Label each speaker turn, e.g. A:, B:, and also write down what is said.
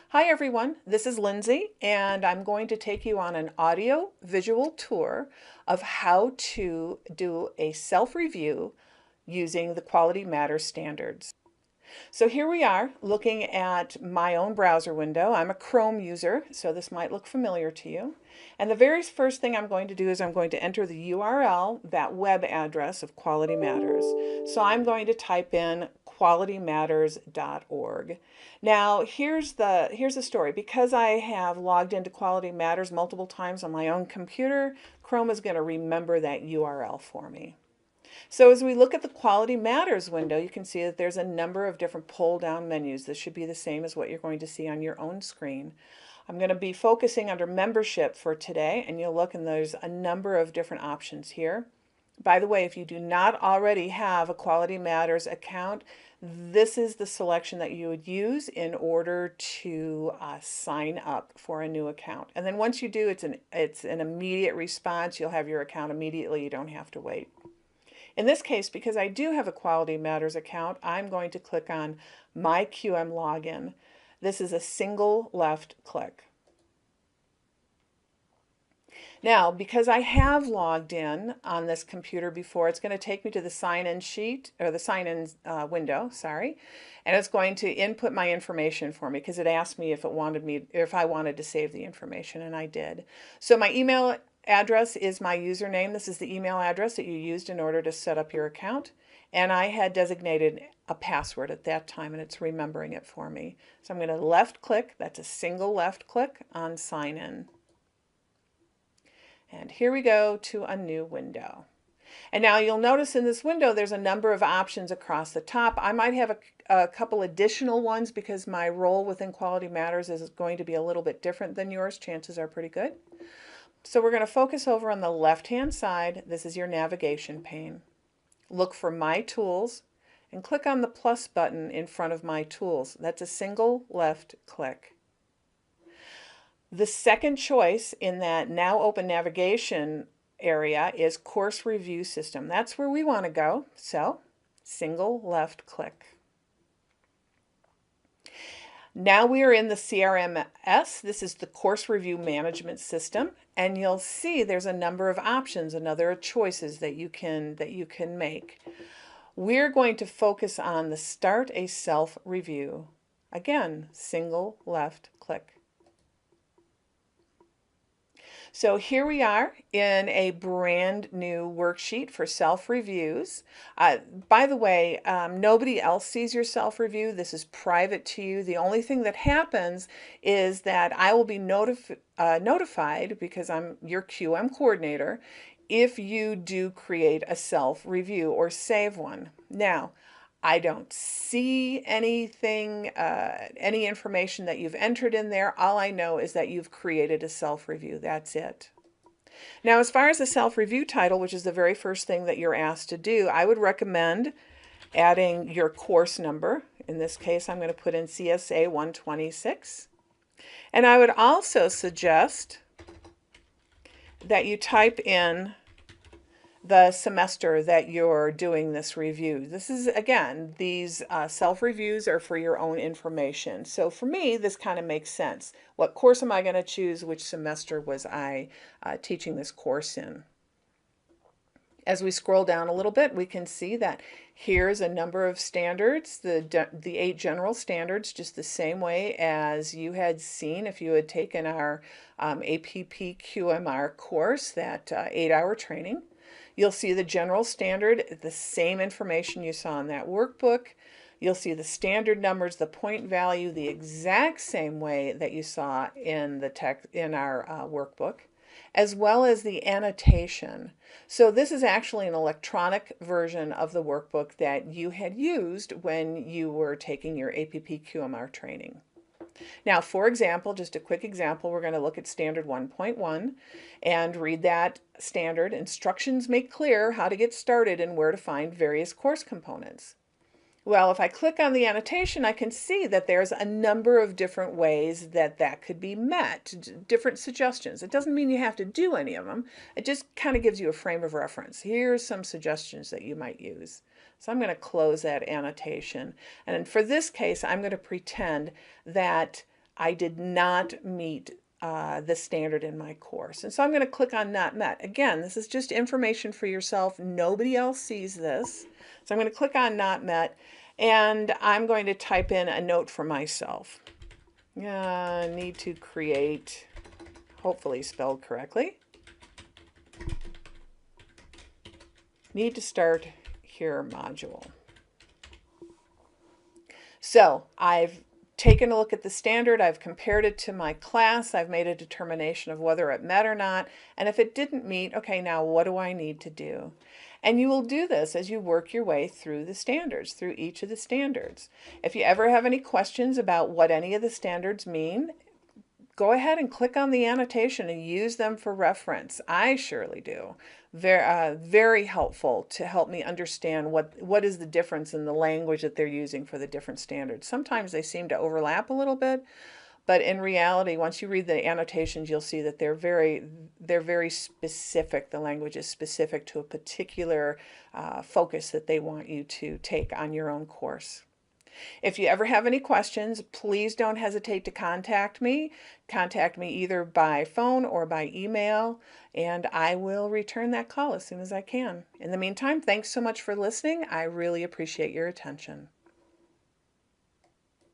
A: Hi everyone, this is Lindsay and I'm going to take you on an audio visual tour of how to do a self-review using the Quality Matters standards. So here we are looking at my own browser window. I'm a Chrome user, so this might look familiar to you. And the very first thing I'm going to do is I'm going to enter the URL, that web address of Quality Matters. So I'm going to type in qualitymatters.org. Now here's the story. Because I have logged into Quality Matters multiple times on my own computer, Chrome is going to remember that URL for me. So as we look at the Quality Matters window, you can see that there's a number of different pull-down menus. This should be the same as what you're going to see on your own screen. I'm going to be focusing under membership for today, and you'll look and there's a number of different options here. By the way, if you do not already have a Quality Matters account, this is the selection that you would use in order to sign up for a new account. And then once you do, it's an immediate response. You'll have your account immediately. You don't have to wait. In this case, because I do have a Quality Matters account, I'm going to click on My QM Login. This is a single left click. Now, because I have logged in on this computer before, it's going to take me to the sign-in sheet, or the sign-in window, sorry, and it's going to input my information for me because it asked me if I wanted to save the information, and I did. So my email address is my username. This is the email address that you used in order to set up your account. And I had designated a password at that time, and it's remembering it for me. So I'm going to left click, that's a single left click on sign in. And here we go to a new window. And now you'll notice in this window there's a number of options across the top. I might have a couple additional ones because my role within Quality Matters is going to be a little bit different than yours. Chances are pretty good. So we're going to focus over on the left-hand side. This is your navigation pane. Look for My Tools and click on the plus button in front of My Tools. That's a single left click. The second choice in that now open navigation area is Course Review System. That's where we want to go. So single left click. Now we are in the CRMS. This is the Course Review Management System, and you'll see there's a number of options and other choices that you can make. We're going to focus on the Start a Self-Review. Again, single left click. So here we are in a brand new worksheet for self-reviews. By the way, nobody else sees your self-review. This is private to you. The only thing that happens is that I will be notified, because I'm your QM coordinator, if you do create a self-review or save one. Now, I don't see anything, any information that you've entered in there. All I know is that you've created a self-review. That's it. Now, as far as the self-review title, which is the very first thing that you're asked to do, I would recommend adding your course number. In this case, I'm going to put in CSA 126. And I would also suggest that you type in the semester that you're doing this review. This is, again, these self-reviews are for your own information. So for me, this kind of makes sense. What course am I going to choose? Which semester was I teaching this course in? As we scroll down a little bit, we can see that here's a number of standards, the 8 general standards, just the same way as you had seen if you had taken our APPQMR course, that 8-hour training. You'll see the general standard, the same information you saw in that workbook. You'll see the standard numbers, the point value, the exact same way that you saw in the text in our workbook, as well as the annotation. So this is actually an electronic version of the workbook that you had used when you were taking your APPQMR training. Now, for example, just a quick example, we're going to look at standard 1.1 and read that standard. Instructions make clear how to get started and where to find various course components. Well, if I click on the annotation, I can see that there's a number of different ways that could be met, different suggestions. It doesn't mean you have to do any of them. It just kind of gives you a frame of reference. Here's some suggestions that you might use. So I'm going to close that annotation. And for this case, I'm going to pretend that I did not meet the standard in my course. And so I'm going to click on not met. Again, this is just information for yourself. Nobody else sees this. So I'm going to click on not met, and I'm going to type in a note for myself. Need to create, hopefully spelled correctly. Need to start here module. So I've taken a look at the standard, I've compared it to my class, I've made a determination of whether it met or not, and if it didn't meet, okay, now what do I need to do? And you will do this as you work your way through the standards, through each of the standards. If you ever have any questions about what any of the standards mean, go ahead and click on the annotation and use them for reference. I surely do. Very helpful to help me understand what is the difference in the language that they're using for the different standards. Sometimes they seem to overlap a little bit, but in reality, once you read the annotations, you'll see that they're very specific. The language is specific to a particular focus that they want you to take on your own course. If you ever have any questions, please don't hesitate to contact me. Contact me either by phone or by email, and I will return that call as soon as I can. In the meantime, thanks so much for listening. I really appreciate your attention.